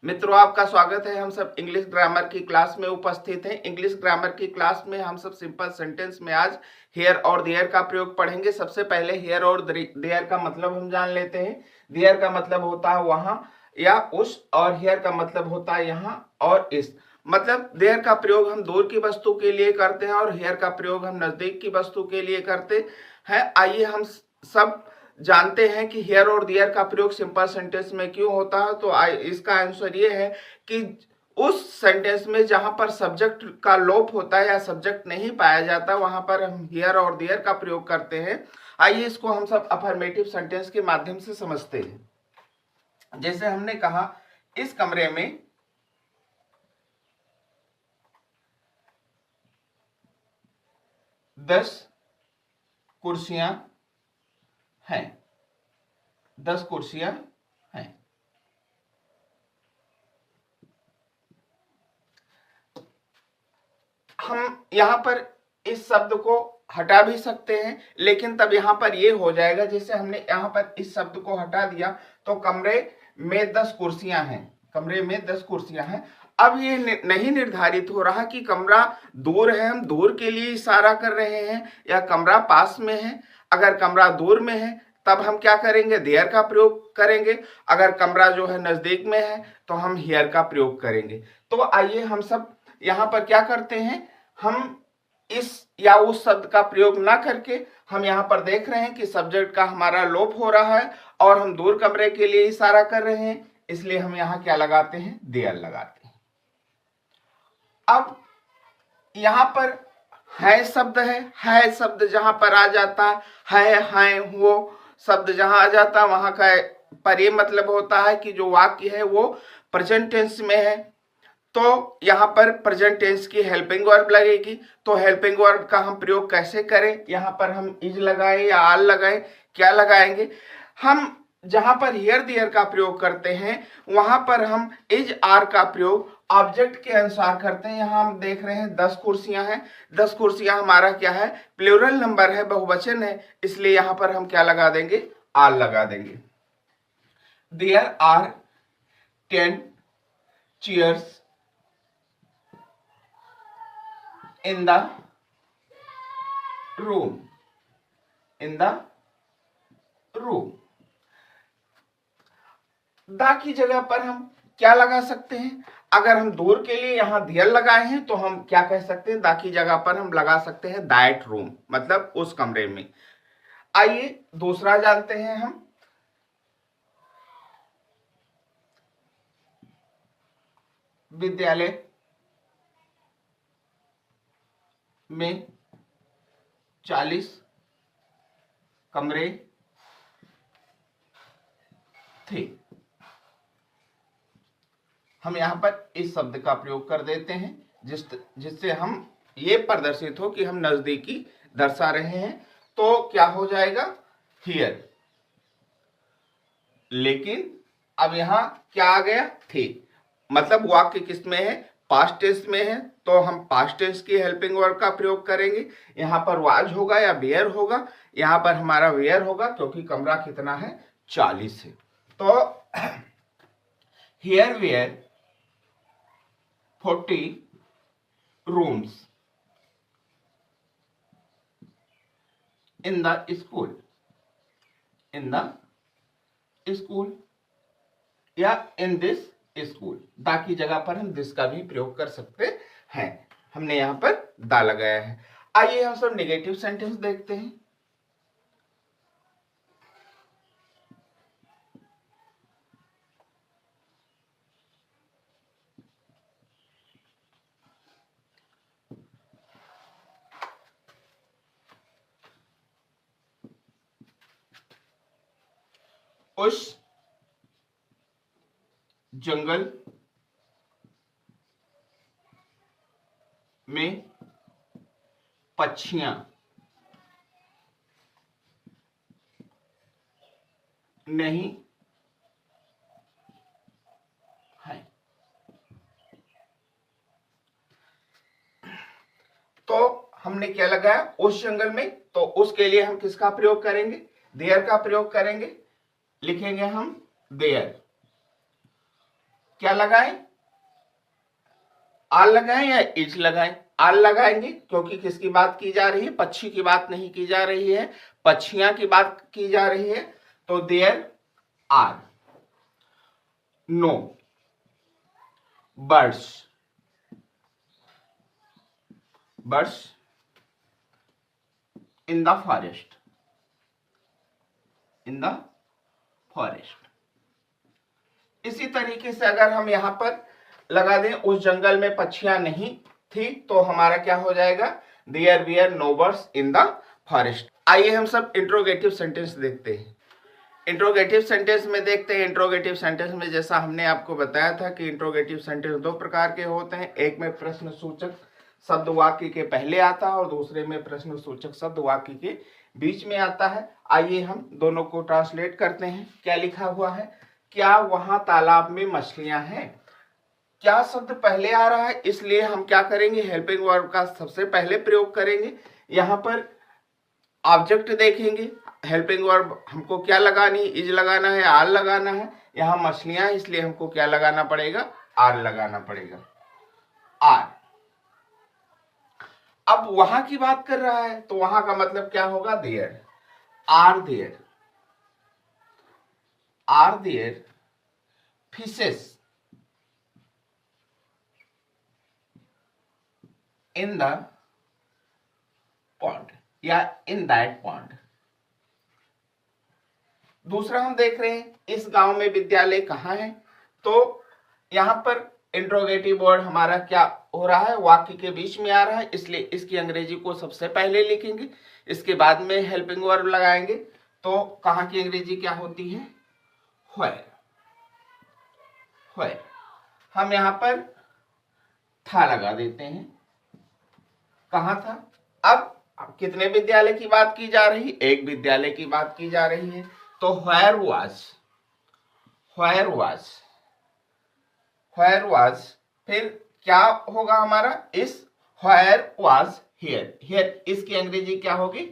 मित्रों, आपका स्वागत है। हम सब इंग्लिश ग्रामर की क्लास में उपस्थित हैं। इंग्लिश ग्रामर की क्लास में हम सब सिंपल सेंटेंस में आज हियर और देयर का प्रयोग पढ़ेंगे। सबसे पहले हियर और देयर का मतलब हम जान लेते हैं। देयर का मतलब होता है वहां या उस, और हियर का मतलब होता है यहाँ और इस। मतलब देयर का प्रयोग हम दूर की वस्तु के लिए करते हैं और हियर का प्रयोग हम नजदीक की वस्तु के लिए करते हैं। आइए हम सब जानते हैं कि हियर और देयर का प्रयोग सिंपल सेंटेंस में क्यों होता है। तो इसका आंसर ये है कि उस सेंटेंस में जहां पर सब्जेक्ट का लोप होता है या सब्जेक्ट नहीं पाया जाता, वहां पर हम हियर और देयर का प्रयोग करते हैं। आइए इसको हम सब अफर्मेटिव सेंटेंस के माध्यम से समझते हैं। जैसे हमने कहा, इस कमरे में 10 कुर्सियां हैं। 10 कुर्सियां हैं। हम यहां पर इस शब्द को हटा भी सकते हैं, लेकिन तब यहां पर ये हो जाएगा, जैसे हमने यहां पर इस शब्द को हटा दिया तो कमरे में 10 कुर्सियां हैं। कमरे में 10 कुर्सियां हैं। अब ये नहीं निर्धारित हो रहा कि कमरा दूर है, हम दूर के लिए इशारा कर रहे हैं, या कमरा पास में है। अगर कमरा दूर में है तब हम क्या करेंगे? देयर का प्रयोग करेंगे। अगर कमरा जो है नजदीक में है तो हम हियर का प्रयोग करेंगे। तो आइए हम सब यहां पर क्या करते हैं, हम इस या उस शब्द का प्रयोग ना करके हम यहां पर देख रहे हैं कि सब्जेक्ट का हमारा लोप हो रहा है और हम दूर कमरे के लिए इशारा कर रहे हैं, इसलिए हम यहां क्या लगाते हैं? देयर लगाते हैं। अब यहां पर है शब्द है शब्द जहां पर आ जाता है वो शब्द जहां आ जाता है वहां का पर ये मतलब होता है कि जो वाक्य है वो प्रेजेंट टेंस में है। तो यहां पर प्रेजेंट टेंस की हेल्पिंग वर्ब लगेगी। तो हेल्पिंग वर्ब का हम प्रयोग कैसे करें? यहां पर हम इज लगाएं या आल लगाएं? क्या लगाएंगे? हम जहां पर हियर देयर का प्रयोग करते हैं वहां पर हम इज आर का प्रयोग ऑब्जेक्ट के अनुसार करते हैं। यहां हम देख रहे हैं 10 कुर्सियां हैं। 10 कुर्सियां हमारा क्या है? प्लूरल नंबर है, बहुवचन है, इसलिए यहां पर हम क्या लगा देंगे? आल लगा देंगे। There are 10 chairs in the room। in the room। The की जगह पर हम क्या लगा सकते हैं? अगर हम दूर के लिए यहां देयर लगाए हैं तो हम क्या कह सकते हैं? द की जगह पर हम लगा सकते हैं दैट रूम, मतलब उस कमरे में। आइए दूसरा जानते हैं हम। विद्यालय में 40 कमरे थे। हम यहां पर इस शब्द का प्रयोग कर देते हैं जिससे हम ये प्रदर्शित हो कि हम नजदीकी दर्शा रहे हैं। तो क्या हो जाएगा? हियर। लेकिन अब यहां क्या आ गया? थे। मतलब वाक्य किस में है? पास्ट टेंस में है, तो हम पास्ट टेंस की हेल्पिंग वर्ब का प्रयोग करेंगे। यहां पर वाज होगा या वेयर होगा? यहां पर हमारा वेयर होगा, क्योंकि कमरा कितना है? 40 है। तो here were 40 rooms in the school. In the school या इन दिस स्कूल। दा की जगह पर हम दिस का भी प्रयोग कर सकते हैं। हमने यहां पर दा लगाया है। आइए हम सब नेगेटिव सेंटेंस देखते हैं। उस जंगल में पक्षियां नहीं है। तो हमने क्या लगाया? उस जंगल में। तो उसके लिए हम किसका प्रयोग करेंगे? देयर का प्रयोग करेंगे। लिखेंगे हम देयर। क्या लगाएं, आर लगाएं या इज लगाएं? आर लगाएंगे क्योंकि किसकी बात की जा रही है, पक्षी की बात नहीं की जा रही है, पक्षियां की बात की जा रही है। तो there are no birds in the forest, in the forest. इसी तरीके से अगर हम यहां पर लगा दें उस जंगल में पक्षियां नहीं थी, तो हमारा क्या हो जाएगा, there were no birds in the forest. आइए हम सब इंट्रोगेटिव सेंटेंस देखते हैं। इंट्रोगेटिव सेंटेंस में देखते हैं। इंट्रोगेटिव सेंटेंस में जैसा हमने आपको बताया था कि इंट्रोगेटिव सेंटेंस दो प्रकार के होते हैं, एक में प्रश्न सूचक शब्द वाक्य के पहले आता है और दूसरे में प्रश्न सूचक शब्द वाक्य के बीच में आता है। आइए हम दोनों को ट्रांसलेट करते हैं। क्या लिखा हुआ है, क्या वहां तालाब में मछलियां हैं। क्या शब्द पहले आ रहा है, इसलिए हम क्या करेंगे, हेल्पिंग वर्ब का सबसे पहले प्रयोग करेंगे। यहां पर ऑब्जेक्ट देखेंगे, हेल्पिंग वर्ब हमको क्या लगानी, इज लगाना है, आर लगाना है। यहां मछलियां, इसलिए हमको क्या लगाना पड़ेगा, आर लगाना पड़ेगा, आर। अब वहां की बात कर रहा है तो वहां का मतलब क्या होगा, there. Are there, are there fishes in the pond या इन दैट पॉन्ड। दूसरा हम देख रहे हैं, इस गांव में विद्यालय कहाँ है। तो यहां पर इंट्रोगेटिव वर्ड हमारा क्या हो रहा है, वाक्य के बीच में आ रहा है, इसलिए इसकी अंग्रेजी को सबसे पहले लिखेंगे, इसके बाद में हेल्पिंग वर्ब लगाएंगे। तो कहाँ की अंग्रेजी क्या होती है, व्हेयर। व्हेयर हम यहां पर था लगा देते हैं, कहां था। अब कितने विद्यालय की बात की जा रही, एक विद्यालय की बात की जा रही है। तो where was, where was, where was, फिर क्या होगा हमारा, इस व्हेयर वाज हियर। हियर इसकी अंग्रेजी क्या होगी,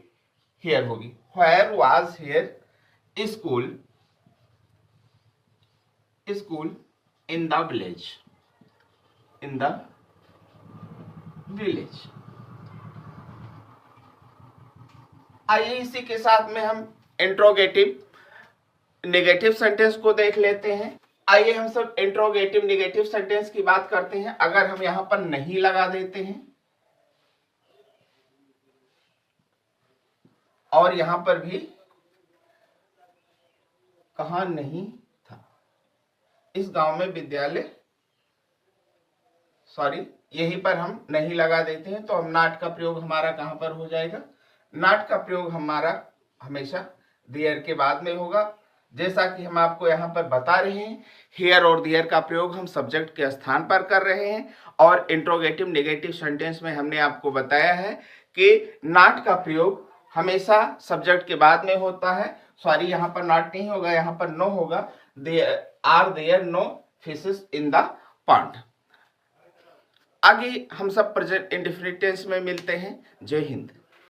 हियर होगी। Where was here school, school in the village, in the village. आइए इसी के साथ में हम इंट्रोगेटिव नेगेटिव सेंटेंस को देख लेते हैं। आइए हम सब इंट्रोगेटिव नेगेटिव सेंटेंस की बात करते हैं। अगर हम यहां पर नहीं लगा देते हैं और यहां पर भी कहां नहीं था, इस गांव में विद्यालय, सॉरी यहीं पर हम नहीं लगा देते हैं, तो हम नॉट का प्रयोग हमारा कहां पर हो जाएगा, नॉट का प्रयोग हमारा हमेशा देयर के बाद में होगा। जैसा कि हम आपको यहाँ पर बता रहे हैं, हियर और देयर का प्रयोग हम सब्जेक्ट के स्थान पर कर रहे हैं, और इंट्रोगेटिव नेगेटिव सेंटेंस में हमने आपको बताया है कि नॉट का प्रयोग हमेशा सब्जेक्ट के बाद में होता है। सॉरी यहाँ पर नॉट नहीं होगा, यहाँ पर नो होगा। Are there no fishes in the pond. आगे हम सब प्रेजेंट इंडेफिनिट टेंस में मिलते हैं। जय हिंद।